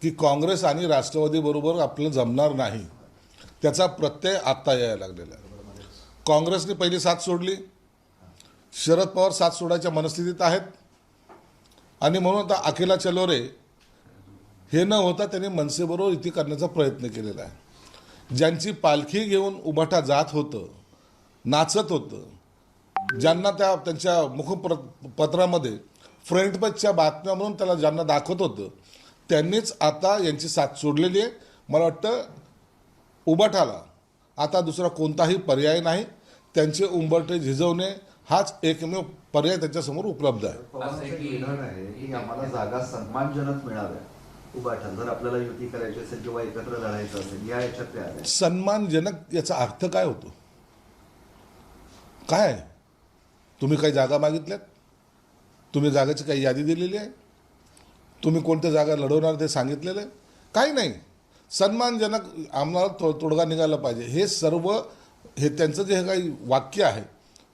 की काँग्रेस आणि राष्ट्रवादीबरोबर आपल्याला जमणार नाही, त्याचा प्रत्यय आत्ता यायला लागलेला आहे. काँग्रेसने पहिली साथ सोडली, शरद पवार साथ सोडायच्या मनस्थितीत आहेत आणि म्हणून आता अखिला चलोरे हे न होता त्यांनी मनसेबरोबर युती करण्याचा प्रयत्न केलेला आहे. ज्यांची पालखी घेऊन उभाटा जात होतं, नाचत होतं, ज्यांना त्यांच्या मुखपत्रामध्ये फ्रंट पेजच्या बातम्या म्हणून त्याला ज्यांना दाखवत होतं, त्यांनीच आता यांची साथ सोडलेली आहे. मला वाटतं उभाटाला आता दुसरा कोणताही पर्याय नाही. त्यांचे उंबरठे झिजवणे हाच एकमेव पर्याय त्यांच्यासमोर उपलब्ध आहे. पवारांचं विधान आहे की आम्हाला जागा सन्मानजनक मिळाव्या उभाटा, जर आपल्याला युती करायची असेल किंवा एकत्र लढायचं असेल, या याच्यात ते आले. सन्मानजनक याचा अर्थ काय होतो? काय आहे? तुम्ही काही जागा मागितल्यात? तुम्ही जागेची काही यादी दिलेली आहे? तुम्ही कोणत्या जागा लढवणार ते सांगितलेलं आहे? काही नाही. सन्मानजनक आम्हाला तोडगा निघाला पाहिजे, हे सर्व हे त्यांचं जे काही वाक्य आहे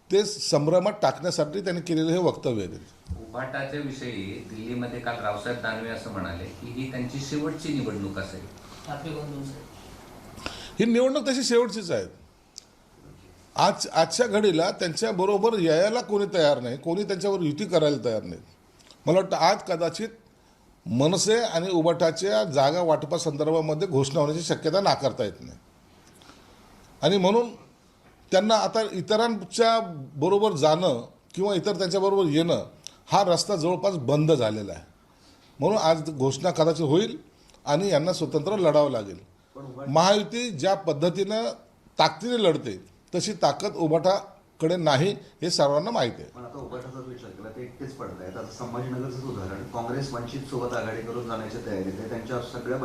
ते संभ्रमात टाकण्यासाठी त्यांनी केलेलं हे वक्तव्य आहे. उभाटाच्या विषयी दिल्लीमध्ये काल रावसाहेब दानवे असं म्हणाले की ही त्यांची शेवटची निवडणूक असेल. ही निवडणूक तशी शेवटचीच आहे. आजच्या घडीला त्यांच्याबरोबर यायला कोणी तयार नाही, कोणी त्यांच्यावर युती करायला तयार नाही. मला वाटतं आज कदाचित मनसे आणि उभाटाच्या जागा वाटपासंदर्भामध्ये घोषणा होण्याची शक्यता नाकारता येत नाही. आणि म्हणून त्यांना आता इतरांच्या बरोबर जाणं किंवा इतर त्यांच्याबरोबर येणं हा रस्ता जवळपास बंद झालेला आहे. म्हणून आज घोषणा कदाचित होईल आणि यांना स्वतंत्र लढावं लागेल. महायुती ज्या पद्धतीनं ताकदीने लढते तशी ताकद उभाटाकडे नाही, हे सर्वांना माहिती आहे. पण आता उभाटाचा विचार केला ते एकटेच पडत आहेत. आता संभाजीनगरचं उदाहरण, काँग्रेस वंचित सोबत आघाडी करून जाण्याची तयारी आहे. त्यांच्या सगळ्या